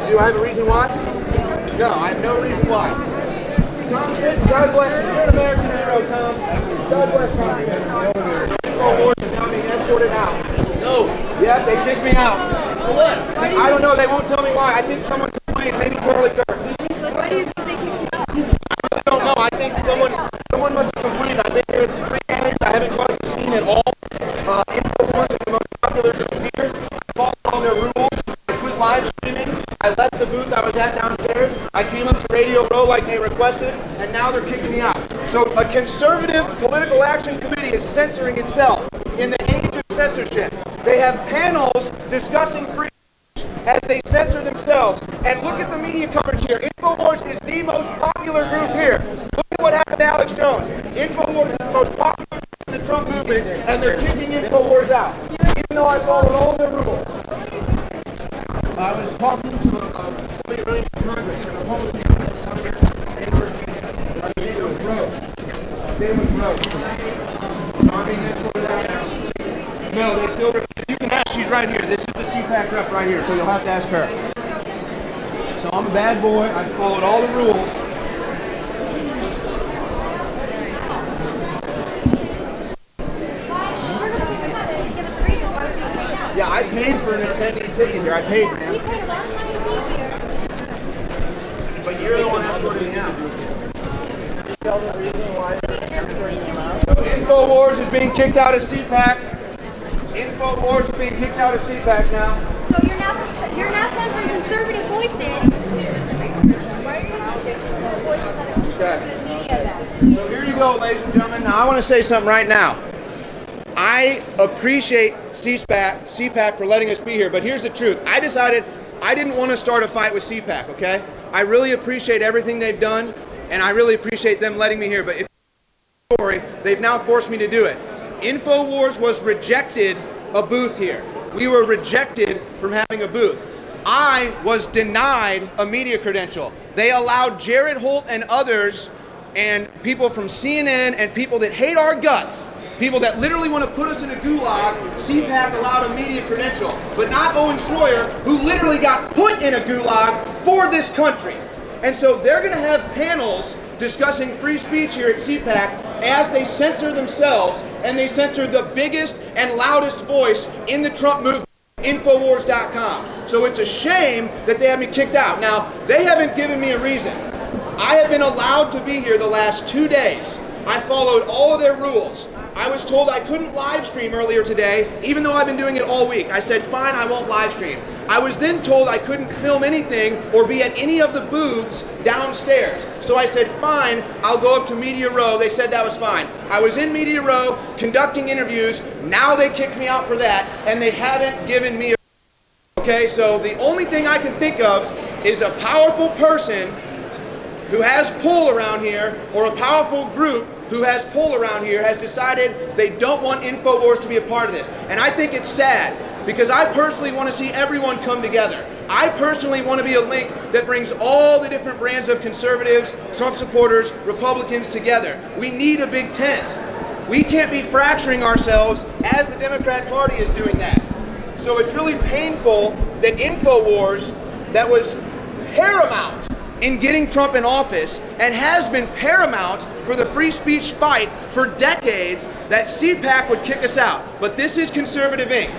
Do I have a reason why? No, I have no reason why. Tom, God bless you. You're an American hero, Tom. God bless Tom. Infowars is now being escorted out. No. Yeah, they kicked me out. For what? I don't know. They won't tell me why. I think someone complained. Maybe Charlie Kirk. Why do you think they kicked you out? I really don't know. I think someone must have complained. I've been here 3 days. I haven't caused a scene at all. Infowars is the most popular group here. I followed all their rules. I quit live streaming. I left the booth I was at downstairs. I came up to Radio Row like they requested, and now they're kicking me out. So a conservative political action committee is censoring itself in the age of censorship. They have panels discussing free speech as they censor themselves. And look at the media coverage here. Infowars is the most popular group here. Look at what happened to Alex Jones. Infowars is the most popular group in the Trump movement, and they're kicking Infowars out, even though I followed all their rules. I was talking to a lady running for Congress, and a Republican down here. Her name was Rose. Her name was Rose. I'm being escorted out now. No, they still refuse. You can ask. She's right here. This is the CPAC rep right here, so you'll have to ask her. So I'm a bad boy. I followed all the rules. Yeah, I paid for an attendee ticket here. I paid, man. But you're the one escorting me out. Tell the reason why you're escorting them out. So Infowars is being kicked out of CPAC. Infowars is being kicked out of CPAC now. So you're now censoring conservative voices. Why are you censoring voices that are in the media then? So here you go, ladies and gentlemen. Now I want to say something right now. I appreciate CPAC for letting us be here, but here's the truth. I decided I didn't want to start a fight with CPAC, okay? I really appreciate everything they've done, and I really appreciate them letting me here, but if story, they've now forced me to do it. Infowars was rejected a booth here. We were rejected from having a booth. I was denied a media credential. They allowed Jared Holt and others and people from CNN and people that hate our guts, people that literally want to put us in a gulag. CPAC allowed a media credential, but not Owen Shroyer, who literally got put in a gulag for this country. And so they're going to have panels discussing free speech here at CPAC as they censor themselves, and they censor the biggest and loudest voice in the Trump movement, Infowars.com. So it's a shame that they have me kicked out. Now, they haven't given me a reason. I have been allowed to be here the last 2 days. I followed all of their rules. I was told I couldn't live stream earlier today, even though I've been doing it all week. I said, fine, I won't live stream. I was then told I couldn't film anything or be at any of the booths downstairs. So I said, fine, I'll go up to Media Row. They said that was fine. I was in Media Row conducting interviews. Now they kicked me out for that, and they haven't given me a... Okay, so the only thing I can think of is a powerful person who has pull around here, or a powerful group who has pull around here, has decided they don't want Infowars to be a part of this. And I think it's sad, because I personally want to see everyone come together. I personally want to be a link that brings all the different brands of conservatives, Trump supporters, Republicans together. We need a big tent. We can't be fracturing ourselves as the Democrat Party is doing that. So it's really painful that Infowars, that was paramount in getting Trump in office and has been paramount for the free speech fight for decades, that CPAC would kick us out. But this is Conservative Inc.,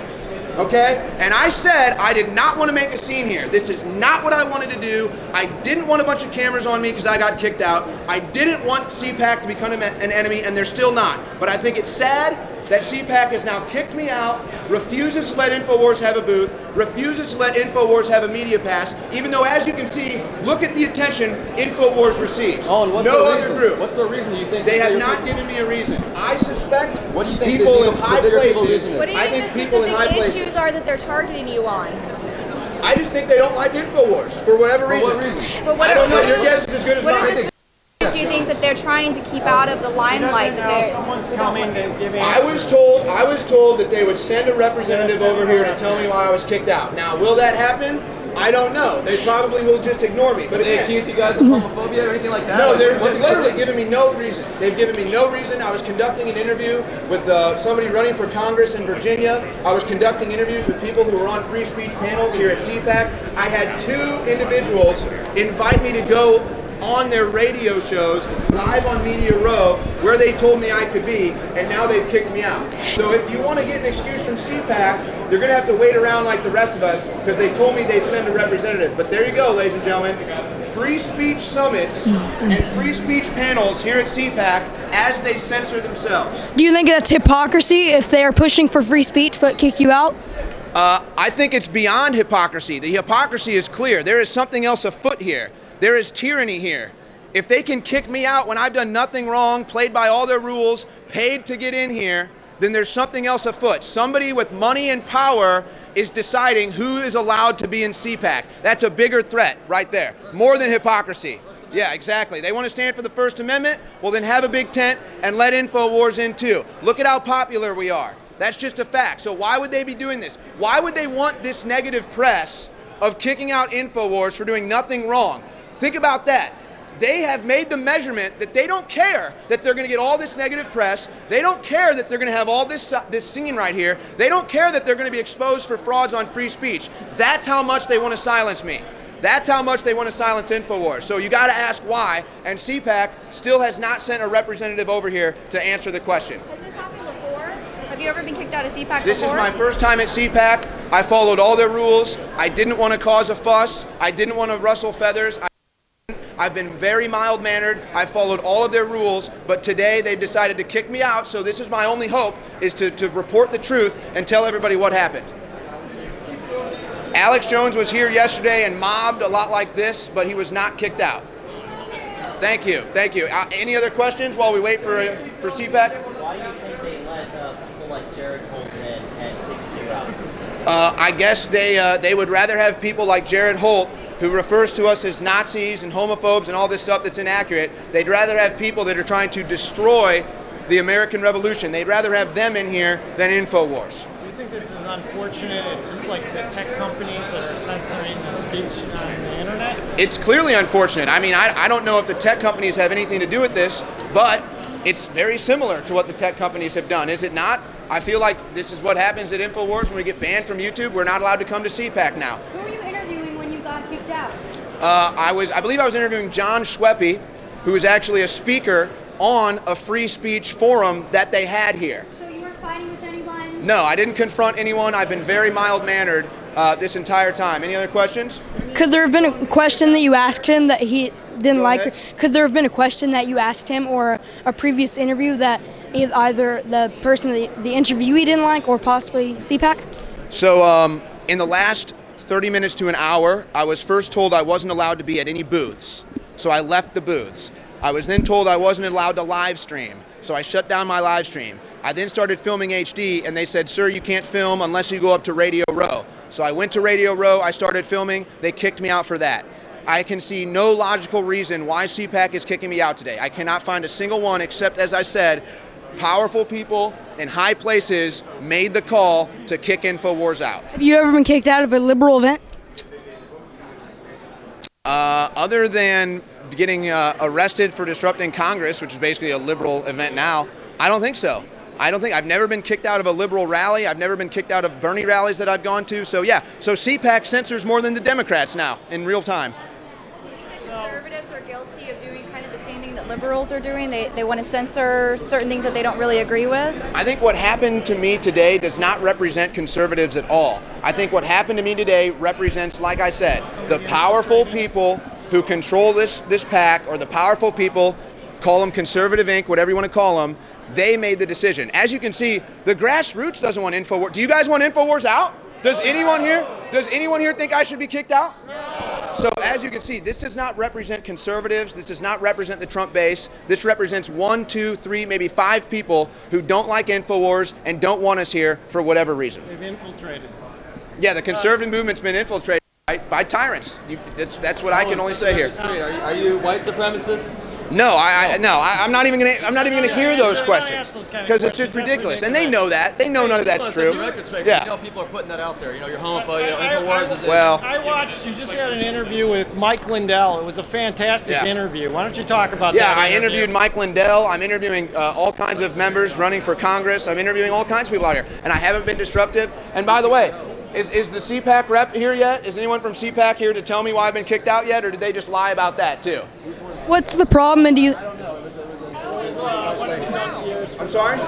okay? And I said I did not want to make a scene here. This is not what I wanted to do. I didn't want a bunch of cameras on me because I got kicked out. I didn't want CPAC to become an enemy, and they're still not. But I think it's sad that CPAC has now kicked me out, refuses to let Infowars have a booth, refuses to let Infowars have a media pass, even though, as you can see, look at the attention Infowars receives. Owen, what's no the other reason? group. What's the reason you think? They have not given me a reason. I suspect what do you think people in the high bigger places. reason What do you I think think the people in high specific places. issues are that they're targeting you on? I just think they don't like Infowars for whatever reason. What reason? But what I don't know. what Your are- guess is as good as what are mine. the specific issues do you think that they're trying to keep out of the limelight? Someone's coming to give I was told that they would send a representative over here to tell me why I was kicked out. Now, will that happen? I don't know. They probably will just ignore me. But They again, accuse you guys of homophobia or anything like that? no, Like, they're what- literally giving me no reason. They've given me no reason. I was conducting an interview with somebody running for Congress in Virginia. I was conducting interviews with people who were on free speech panels here at CPAC. I had 2 individuals invite me to go on their radio shows live on Media Row where they told me I could be, and now they've kicked me out. So if you want to get an excuse from CPAC, you're going to have to wait around like the rest of us because they told me they'd send a representative. But there you go, ladies and gentlemen. Free speech summits and free speech panels here at CPAC as they censor themselves. Do you think that's hypocrisy if they are pushing for free speech but kick you out? I think it's beyond hypocrisy. The hypocrisy is clear. There is something else afoot here. There is tyranny here. If they can kick me out when I've done nothing wrong, played by all their rules, paid to get in here, then there's something else afoot. Somebody with money and power is deciding who is allowed to be in CPAC. That's a bigger threat right there. More than hypocrisy. Yeah, exactly. They want to stand for the First Amendment? Well, then have a big tent and let InfoWars in too. Look at how popular we are. That's just a fact. So why would they be doing this? Why would they want this negative press of kicking out InfoWars for doing nothing wrong? Think about that. They have made the measurement that they don't care that they're going to get all this negative press. They don't care that they're going to have all this scene right here. They don't care that they're going to be exposed for frauds on free speech. That's how much they want to silence me. That's how much they want to silence InfoWars. So you got to ask why, and CPAC still has not sent a representative over here to answer the question. Has this happened before? Have you ever been kicked out of CPAC This before? is my first time at CPAC. I followed all their rules. I didn't want to cause a fuss. I didn't want to rustle feathers. I've been very mild-mannered. I followed all of their rules, but today they've decided to kick me out, so this is my only hope, is to report the truth and tell everybody what happened. Alex Jones was here yesterday and mobbed a lot like this, but he was not kicked out. Thank you, thank you. Any other questions while we wait for CPAC? Why do you think they let people like Jared Holt in and kick you out? I guess they would rather have people like Jared Holt, who refers to us as Nazis and homophobes and all this stuff that's inaccurate. They'd rather have people that are trying to destroy the American Revolution. They'd rather have them in here than InfoWars. Do you think this is unfortunate? It's just like the tech companies that are censoring the speech on the internet? It's clearly unfortunate. I mean, I don't know if the tech companies have anything to do with this, but it's very similar to what the tech companies have done, is it not? I feel like this is what happens at InfoWars when we get banned from YouTube. We're not allowed to come to CPAC now. Who were you interviewing when you got kicked out? I believe I was interviewing John Schweppe, who is actually a speaker on a free speech forum that they had here. So you weren't fighting with anyone? No, I didn't confront anyone. I've been very mild-mannered this entire time. Any other questions? Could there have been a question that you asked him that he didn't Go like? ahead. Could there have been a question that you asked him or a previous interview that either the person, the interviewee didn't like or possibly CPAC? So in the last 30 minutes to an hour, I was first told I wasn't allowed to be at any booths. So I left the booths. I was then told I wasn't allowed to live stream. So I shut down my live stream. I then started filming HD, and they said, sir, you can't film unless you go up to Radio Row. So I went to Radio Row, I started filming, they kicked me out for that. I can see no logical reason why CPAC is kicking me out today. I cannot find a single one except, as I said, powerful people in high places made the call to kick InfoWars out. Have you ever been kicked out of a liberal event? Other than getting arrested for disrupting Congress, which is basically a liberal event now, I don't think so. I've never been kicked out of a liberal rally. I've never been kicked out of Bernie rallies that I've gone to. So yeah, so CPAC censors more than the Democrats now in real time. Do you think that conservatives are guilty of doing kind of the same thing that liberals are doing? They want to censor certain things that they don't really agree with? I think what happened to me today does not represent conservatives at all. I think what happened to me today represents, like I said, the powerful people who control this pack, or the powerful people, call them Conservative Inc., whatever you want to call them, they made the decision. As you can see, the grassroots doesn't want InfoWars. Do you guys want InfoWars out? Does anyone here think I should be kicked out? No. So as you can see, this does not represent conservatives. This does not represent the Trump base. This represents 1, 2, 3, maybe 5 people who don't like InfoWars and don't want us here for whatever reason. They've infiltrated. Yeah, the conservative movement's been infiltrated by tyrants. That's what I can only say here. Are you white supremacists? No, I'm not even gonna hear those questions those kind of because it's just questions. That's ridiculous, and they know that. They know none of that's Let's set true. the record straight. Yeah. You know, people are putting that out there. You know, you're homophobic. You know, Infowars is. Well, I watched. You just had an interview with Mike Lindell. It was a fantastic Yeah. interview. Why don't you talk about yeah, that? I interviewed Mike Lindell. I'm interviewing all kinds of members running for Congress. I'm interviewing all kinds of people out here, and I haven't been disruptive. And by the way, is the CPAC rep here yet? Is anyone from CPAC here to tell me why I've been kicked out yet, or did they just lie about that too? What's the problem, and do you? I'm sorry?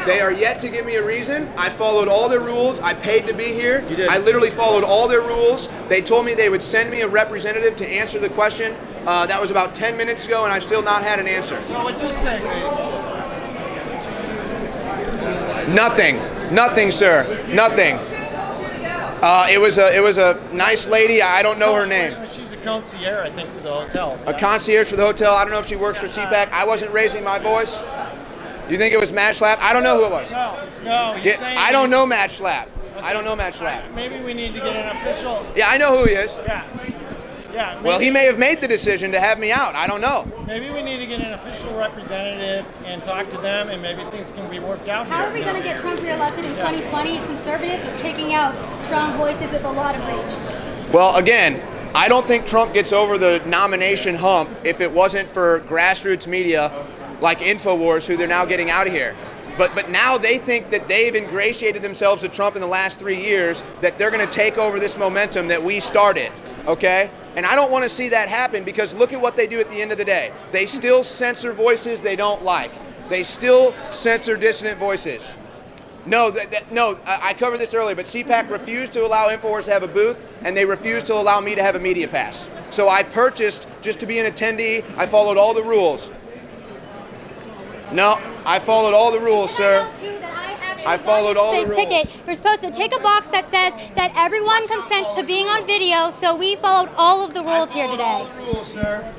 They are yet to give me a reason. I followed all their rules. I paid to be here. You did. I literally followed all their rules. They told me they would send me a representative to answer the question. That was about 10 minutes ago, and I've still not had an answer. So what's this thing? Nothing. Nothing, sir. Nothing. It was a nice lady. I don't know her name. She's a concierge, I think, for the hotel. A concierge for the hotel. I don't know if she works for CPAC. I wasn't raising my voice. You think it was Matt Schlapp? I don't know who it was. No. He's saying I don't know Matt Schlapp. I don't know Matt Schlapp. Maybe we need to get an official. Yeah, I know who he is. Yeah. Maybe, Well, he may have made the decision to have me out. I don't know. Maybe we need to get an official representative and talk to them, and maybe things can be worked out here. How are we going to get Trump reelected in 2020 if conservatives are kicking out strong voices with a lot of rage? Well, again, I don't think Trump gets over the nomination hump if it wasn't for grassroots media like Infowars, who they're now getting out of here. But now they think that they've ingratiated themselves to Trump in the last 3 years, that they're going to take over this momentum that we started, okay? And I don't want to see that happen, because look at what they do at the end of the day. They still censor voices they don't like. They still censor dissident voices. No, I covered this earlier, but CPAC refused to allow Infowars to have a booth, and they refused to allow me to have a media pass. So I purchased just to be an attendee. I followed all the rules. No, I followed all the rules, sir. I followed all the rules. Ticket. We're supposed to take a box that says that everyone consents to being on video, so we followed all of the rules here today. I followed all the rules, sir.